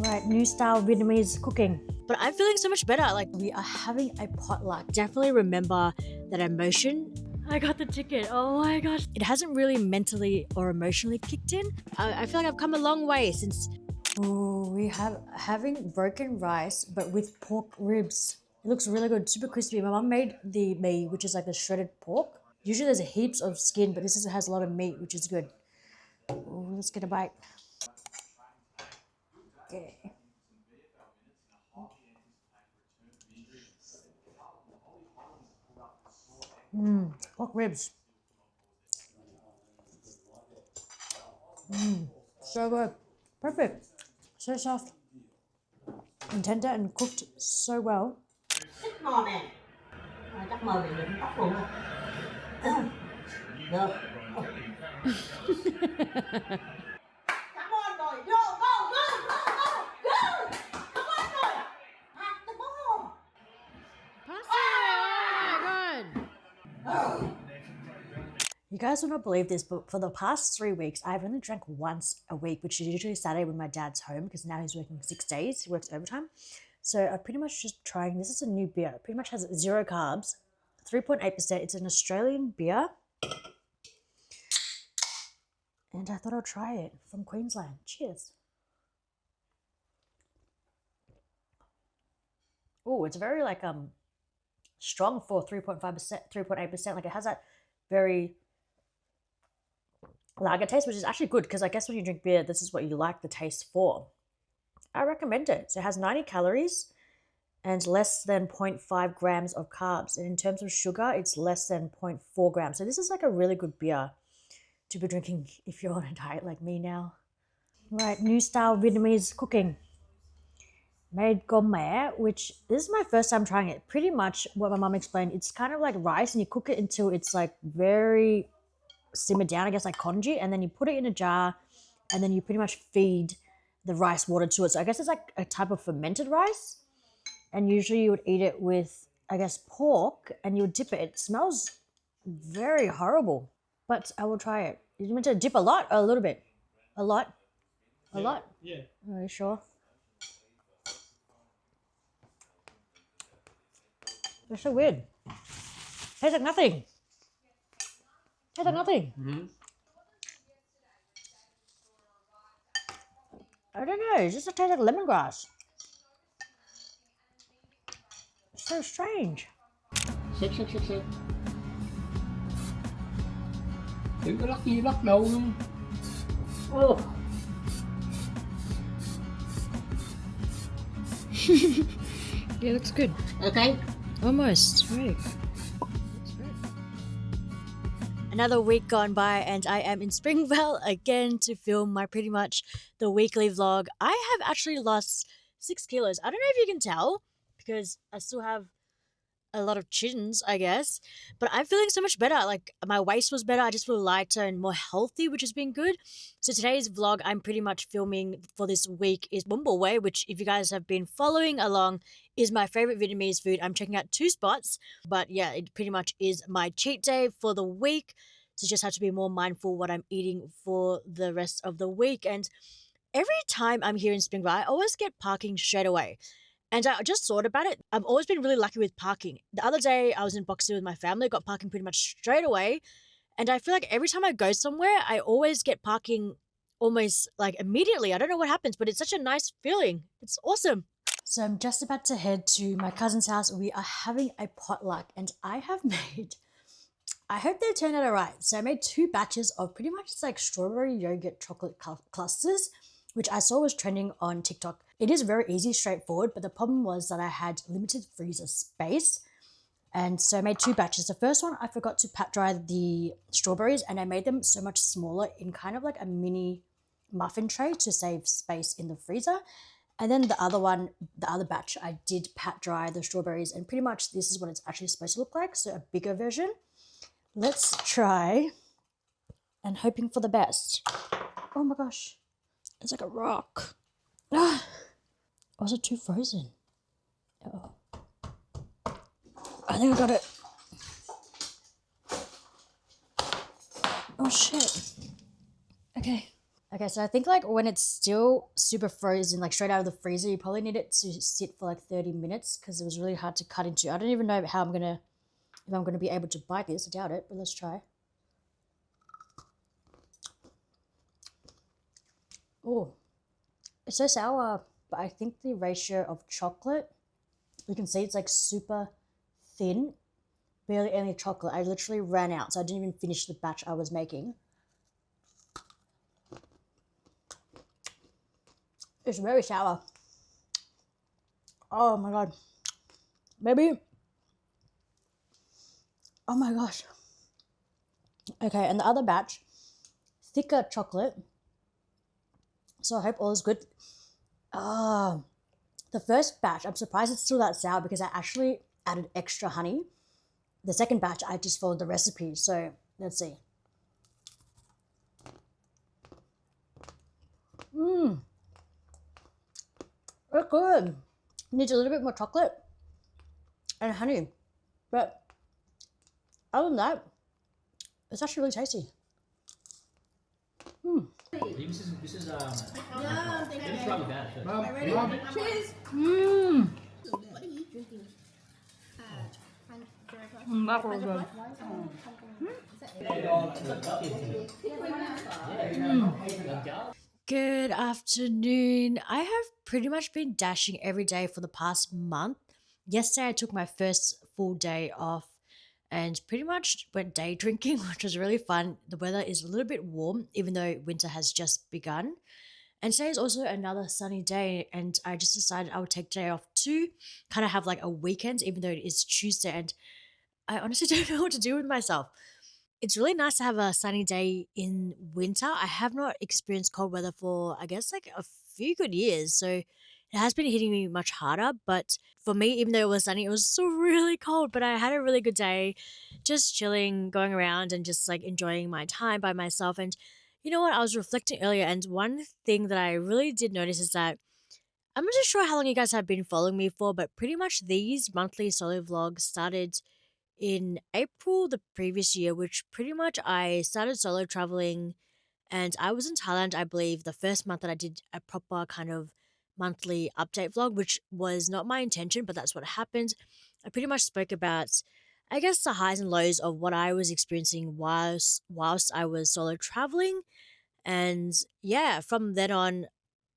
Right, new style Vietnamese cooking. But I'm feeling so much better. Like, we are having a potluck. Definitely remember that emotion. I got the ticket. Oh my gosh. It hasn't really mentally or emotionally kicked in. I feel like I've come a long way since... Ooh, we have having broken rice, but with pork ribs. It looks really good, super crispy. My mum made the mee, which is like the shredded pork. Usually there's heaps of skin, but this has a lot of meat, which is good. Ooh, let's get a bite. Okay. Pork ribs. So good. Perfect. So soft and tender and cooked so well. Thích ngon nè. Chắc mời mình đến tóc luôn. Được. Come on boy, go, go, go, go, go, go. Come on boy. At the ball. You guys will not believe this, but for the past 3 weeks, I've only drank once a week, which is usually Saturday when my dad's home, because now he's working 6 days. He works overtime. So I'm pretty much just trying, this is a new beer. It pretty much has 0 carbs, 3.8%. It's an Australian beer. And I thought I'll try it from Queensland. Cheers. Oh, it's very like strong for 3.5%, 3.8%. Like it has that very lager taste, which is actually good because I guess when you drink beer, this is what you like the taste for. I recommend it. So it has 90 calories and less than 0.5 grams of carbs. And in terms of sugar, it's less than 0.4 grams. So this is like a really good beer to be drinking if you're on a diet like me now. Right, new style Vietnamese cooking. Made cơm mẻ, which this is my first time trying it. Pretty much what my mom explained, it's kind of like rice and you cook it until it's like very simmered down, I guess like congee, and then you put it in a jar and then you pretty much feed the rice water to it. So I guess it's like a type of fermented rice, and usually you would eat it with, I guess, pork, and you would dip it. It smells very horrible, but I will try it. You meant to dip a lot or a little bit? A lot? A lot? Yeah. Are you sure? They're so weird. Tastes like nothing. Tastes like nothing. I don't know. It just tastes like lemongrass. It's so strange. Xếp. Đừng có lắc gì lắc đầu luôn. Oh. Yeah, looks good. Okay. Almost. Right. Another week gone by and I am in Springvale again to film my pretty much the weekly vlog. I have actually lost 6 kilos. I don't know if you can tell because I still have a lot of chins, I guess, but I'm feeling so much better. Like my waist was better. I just feel lighter and more healthy, which has been good. So today's vlog I'm pretty much filming for this week is bún bò Huế, which if you guys have been following along is my favorite Vietnamese food. I'm checking out 2 spots, but yeah, it pretty much is my cheat day for the week. So just have to be more mindful what I'm eating for the rest of the week. And every time I'm here in Springvale, I always get parking straight away. And I just thought about it. I've always been really lucky with parking. The other day I was in Boxer with my family, got parking pretty much straight away. And I feel like every time I go somewhere, I always get parking almost like immediately. I don't know what happens, but it's such a nice feeling. It's awesome. So I'm just about to head to my cousin's house. We are having a potluck and I have made, I hope they turned out all right. So I made 2 batches of pretty much like strawberry yogurt chocolate clusters, which I saw was trending on TikTok. It is very easy, straightforward, but the problem was that I had limited freezer space. And so I made 2 batches. The first one, I forgot to pat dry the strawberries and I made them so much smaller in kind of like a mini muffin tray to save space in the freezer. And then the other one, the other batch, I did pat dry the strawberries and pretty much this is what it's actually supposed to look like. So a bigger version. Let's try and hoping for the best. Oh my gosh, it's like a rock. Ah. Was it too frozen? Oh. I think I got it. Oh shit. Okay. Okay, so I think like when it's still super frozen, like straight out of the freezer. You probably need it to sit for like 30 minutes because it was really hard to cut into. I don't even know how if I'm gonna be able to bite this. I doubt it, but let's try. Oh, it's so sour, but I think the ratio of chocolate, you can see it's like super thin, barely any chocolate. I literally ran out, so I didn't even finish the batch I was making. It's very sour. Oh my god. Maybe. Oh my gosh. Okay, and the other batch, thicker chocolate. So I hope all is good. Ah, the first batch, I'm surprised it's still that sour because I actually added extra honey. The second batch, I just followed the recipe. So let's see. It's good. Needs a little bit more chocolate and honey, but other than that, it's actually really tasty. This is let me try with that first. Cheers. What are you drinking? Good afternoon. I have pretty much been dashing every day for the past month. Yesterday, I took my first full day off and pretty much went day drinking, which was really fun. The weather is a little bit warm, even though winter has just begun. And today is also another sunny day, and I just decided I would take today off to kind of have like a weekend, even though it is Tuesday, and I honestly don't know what to do with myself. It's really nice to have a sunny day in winter. I have not experienced cold weather for, I guess, like a few good years. So it has been hitting me much harder. But for me, even though it was sunny, it was still really cold. But I had a really good day just chilling, going around and just like enjoying my time by myself. And you know what? I was reflecting earlier, and one thing that I really did notice is that I'm not too sure how long you guys have been following me for, but pretty much these monthly solo vlogs started in April the previous year, which pretty much I started solo traveling and I was in Thailand, I believe, the first month that I did a proper kind of monthly update vlog, which was not my intention, but that's what happened. I pretty much spoke about, I guess, the highs and lows of what I was experiencing whilst I was solo traveling. And yeah, from then on,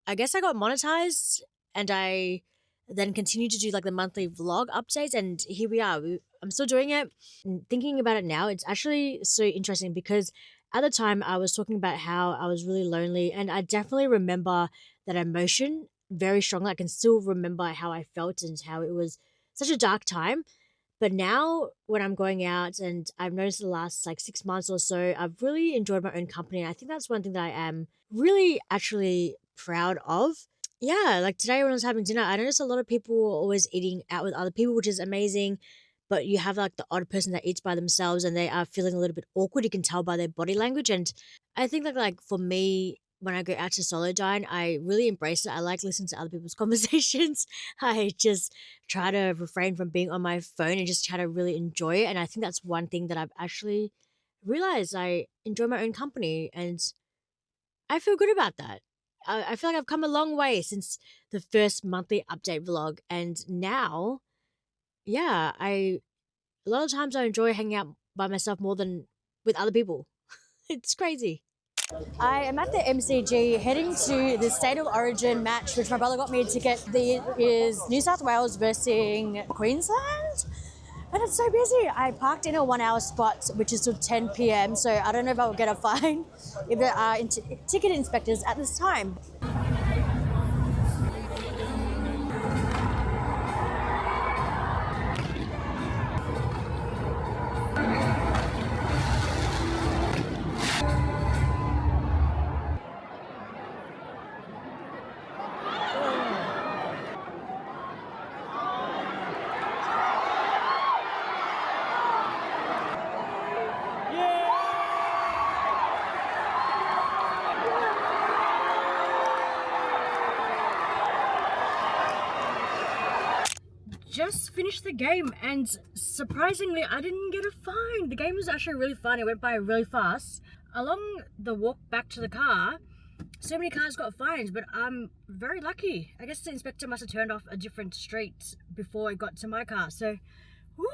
I guess I got monetized and I then continued to do like the monthly vlog updates. And here we are. I'm still doing it. And thinking about it now, it's actually so interesting because at the time I was talking about how I was really lonely. And I definitely remember that emotion very strongly. I can still remember how I felt and how it was such a dark time. But now when I'm going out and I've noticed the last like 6 months or so, I've really enjoyed my own company. I think that's one thing that I am really actually proud of. Yeah, like today when I was having dinner, I noticed a lot of people were always eating out with other people, which is amazing. But you have like the odd person that eats by themselves and they are feeling a little bit awkward. You can tell by their body language. And I think like for me, when I go out to solo dine, I really embrace it. I like listening to other people's conversations. I just try to refrain from being on my phone and just try to really enjoy it. And I think that's one thing that I've actually realized. I enjoy my own company and I feel good about that. I feel like I've come a long way since the first monthly update vlog. And now, yeah, a lot of times I enjoy hanging out by myself more than with other people. It's crazy. I am at the MCG heading to the State of Origin match, which my brother got me a ticket. Is New South Wales versus Queensland. And it's so busy. I parked in a 1 hour spot, which is till 10 p.m. So I don't know if I'll get a fine if there are ticket inspectors at this time. Just finished the game and surprisingly I didn't get a fine. The game was actually really fun. It went by really fast. Along the walk back to the car, so many cars got fined, but I'm very lucky. I guess the inspector must have turned off a different street before it got to my car, so woo!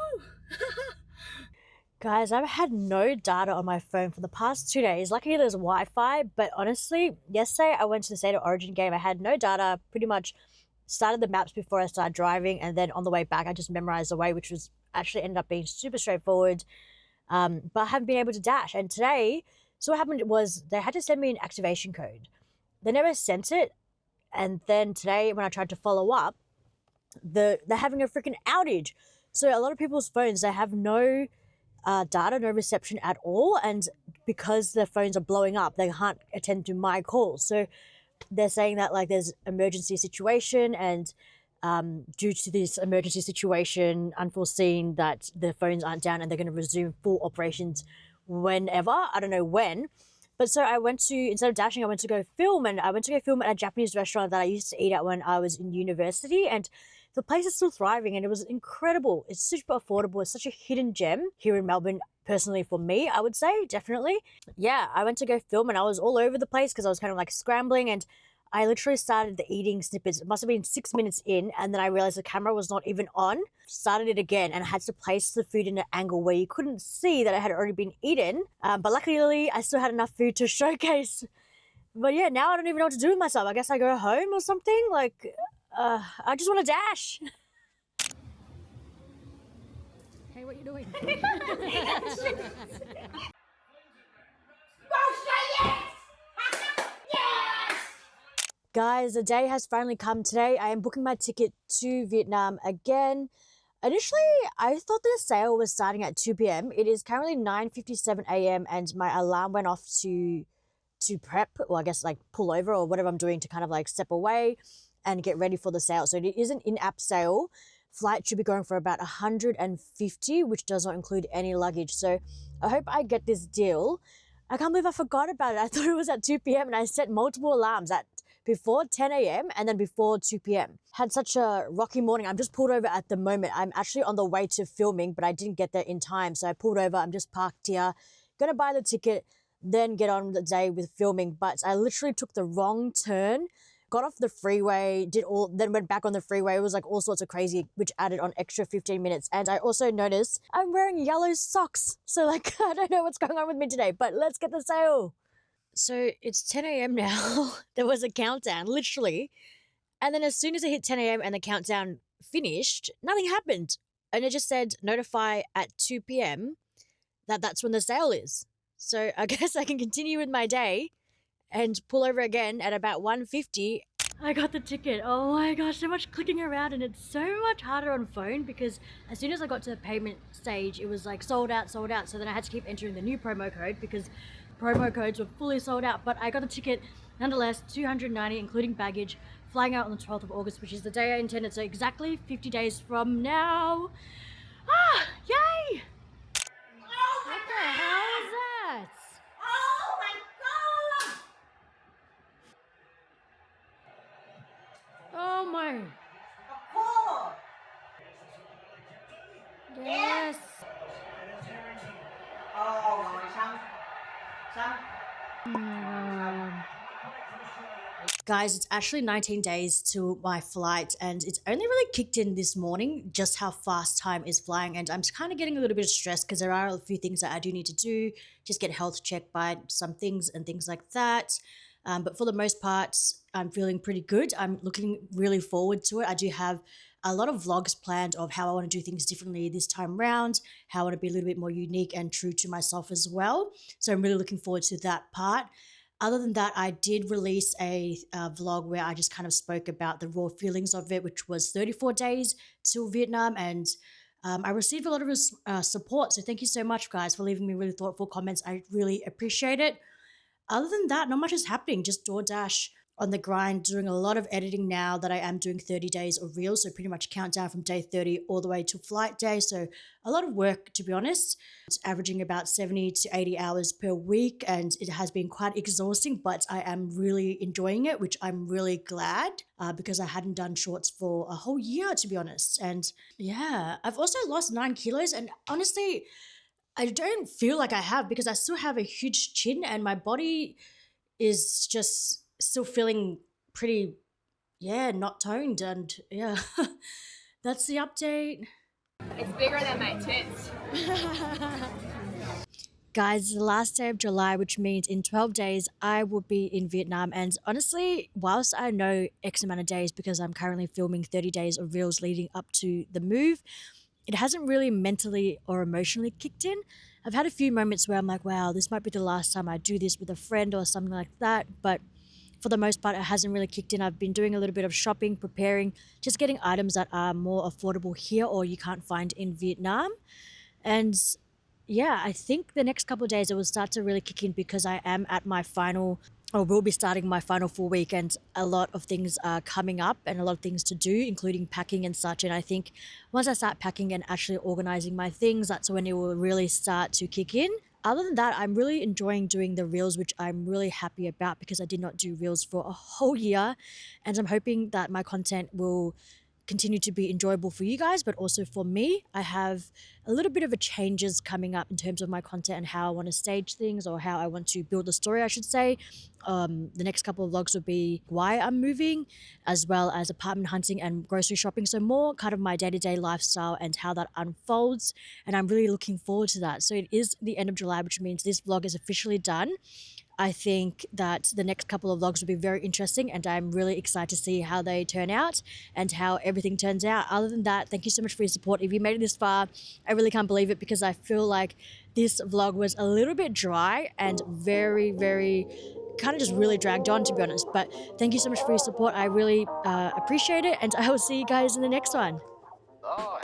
Guys, I've had no data on my phone for the past 2 days. Luckily there's Wi-Fi, but honestly, yesterday I went to the State of Origin game. I had no data, pretty much started the maps before I started driving, and then on the way back I just memorized the way, which was actually ended up being super straightforward. But I haven't been able to dash. And today, so what happened was they had to send me an activation code. They never sent it, and then today when I tried to follow up, they're having a freaking outage. So a lot of people's phones, they have no data, no reception at all, and because their phones are blowing up, they can't attend to my calls. So they're saying that like there's emergency situation, and due to this emergency situation, unforeseen, that their phones aren't down and they're going to resume full operations whenever. I don't know when. But so I went to, instead of dashing, I went to go film, and I went to go film at a Japanese restaurant that I used to eat at when I was in university, and the place is still thriving and it was incredible. It's super affordable. It's such a hidden gem here in Melbourne, personally for me, I would say, definitely. Yeah, I went to go film and I was all over the place because I was kind of like scrambling, and I literally started the eating snippets. It must have been 6 minutes in, and then I realized the camera was not even on. Started it again, and I had to place the food in an angle where you couldn't see that it had already been eaten. But luckily, I still had enough food to showcase. But yeah, now I don't even know what to do with myself. I guess I go home or something. Like, I just want to dash. Hey, what are you doing? Go say yes! Yes! Guys, the day has finally come today. I am booking my ticket to Vietnam again. Initially, I thought the sale was starting at 2 p.m. It is currently 9:57 a.m. and my alarm went off to prep, or I guess like pull over or whatever I'm doing to kind of like step away and get ready for the sale. So it is an in-app sale. Flight should be going for about 150, which does not include any luggage. So I hope I get this deal. I can't believe I forgot about it. I thought it was at 2 p.m. and I set multiple alarms at before 10 a.m. and then before 2 p.m. Had such a rocky morning. I'm just pulled over at the moment. I'm actually on the way to filming, but I didn't get there in time. So I pulled over. I'm just parked here. Gonna buy the ticket, then get on the day with filming. But I literally took the wrong turn, got off the freeway, then went back on the freeway. It was like all sorts of crazy, which added on extra 15 minutes. And I also noticed I'm wearing yellow socks. So like, I don't know what's going on with me today, but let's get the sale. So it's 10 a.m. now. There was a countdown, literally. And then as soon as it hit 10 a.m. and the countdown finished, nothing happened. And it just said notify at 2 p.m. that's when the sale is. So I guess I can continue with my day and pull over again at about 1:50. I got the ticket. Oh my gosh, so much clicking around, and it's so much harder on phone because as soon as I got to the payment stage, it was like sold out, sold out. So then I had to keep entering the new promo code because promo codes were fully sold out. But I got the ticket nonetheless, $290 including baggage, flying out on the 12th of August, which is the day I intended. So exactly 50 days from now. Ah, yay! Oh my What the hell is that? Oh my God! Oh my. Of course! Yes. Oh rồi xong. Xong. Guys, it's actually 19 days to my flight, and it's only really kicked in this morning just how fast time is flying, and I'm kind of getting a little bit of stress because there are a few things that I do need to do, just get health checked by some things and things like that. But for the most part, I'm feeling pretty good. I'm looking really forward to it. I do have a lot of vlogs planned of how I want to do things differently this time round, how I want to be a little bit more unique and true to myself as well. So I'm really looking forward to that part. Other than that, I did release a vlog where I just kind of spoke about the raw feelings of it, which was 34 days till Vietnam, and I received a lot of support. So thank you so much, guys, for leaving me really thoughtful comments. I really appreciate it. Other than that, not much is happening. Just DoorDash on the grind, doing a lot of editing now that I am doing 30 days of reels. So pretty much countdown from day 30 all the way to flight day. So a lot of work, to be honest. It's averaging about 70 to 80 hours per week, and it has been quite exhausting, but I am really enjoying it, which I'm really glad because I hadn't done shorts for a whole year, to be honest. And yeah, I've also lost 9 kilos, and honestly, I don't feel like I have because I still have a huge chin and my body is just still feeling pretty, yeah, not toned. And yeah, that's the update. It's bigger than my tits. Guys, the last day of July, which means in 12 days, I will be in Vietnam. And honestly, whilst I know X amount of days because I'm currently filming 30 days of reels leading up to the move, it hasn't really mentally or emotionally kicked in. I've had a few moments where I'm like, wow, this might be the last time I do this with a friend or something like that. But for the most part, it hasn't really kicked in. I've been doing a little bit of shopping, preparing, just getting items that are more affordable here or you can't find in Vietnam. And yeah, I think the next couple of days it will start to really kick in because I am at my final, or will be starting my final full week, and a lot of things are coming up and a lot of things to do, including packing and such. And I think once I start packing and actually organizing my things, that's when it will really start to kick in. Other than that, I'm really enjoying doing the reels, which I'm really happy about because I did not do reels for a whole year. And I'm hoping that my content will continue to be enjoyable for you guys, but also for me. I have a little bit of a changes coming up in terms of my content and how I want to stage things, or how I want to build a story, I should say. The next couple of vlogs will be why I'm moving, as well as apartment hunting and grocery shopping. So more kind of my day-to-day lifestyle and how that unfolds. And I'm really looking forward to that. So it is the end of July, which means this vlog is officially done. I think that the next couple of vlogs will be very interesting, and I'm really excited to see how they turn out and how everything turns out. Other than that, thank you so much for your support. If you made it this far, I really can't believe it because I feel like this vlog was a little bit dry and very, very kind of just really dragged on, to be honest. But thank you so much for your support. I really appreciate it, and I will see you guys in the next one.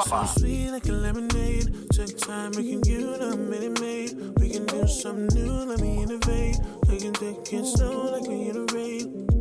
So sweet like a lemonade. Took time making you the minute made. We can do something new, let me innovate. We can take it slow like we iterate.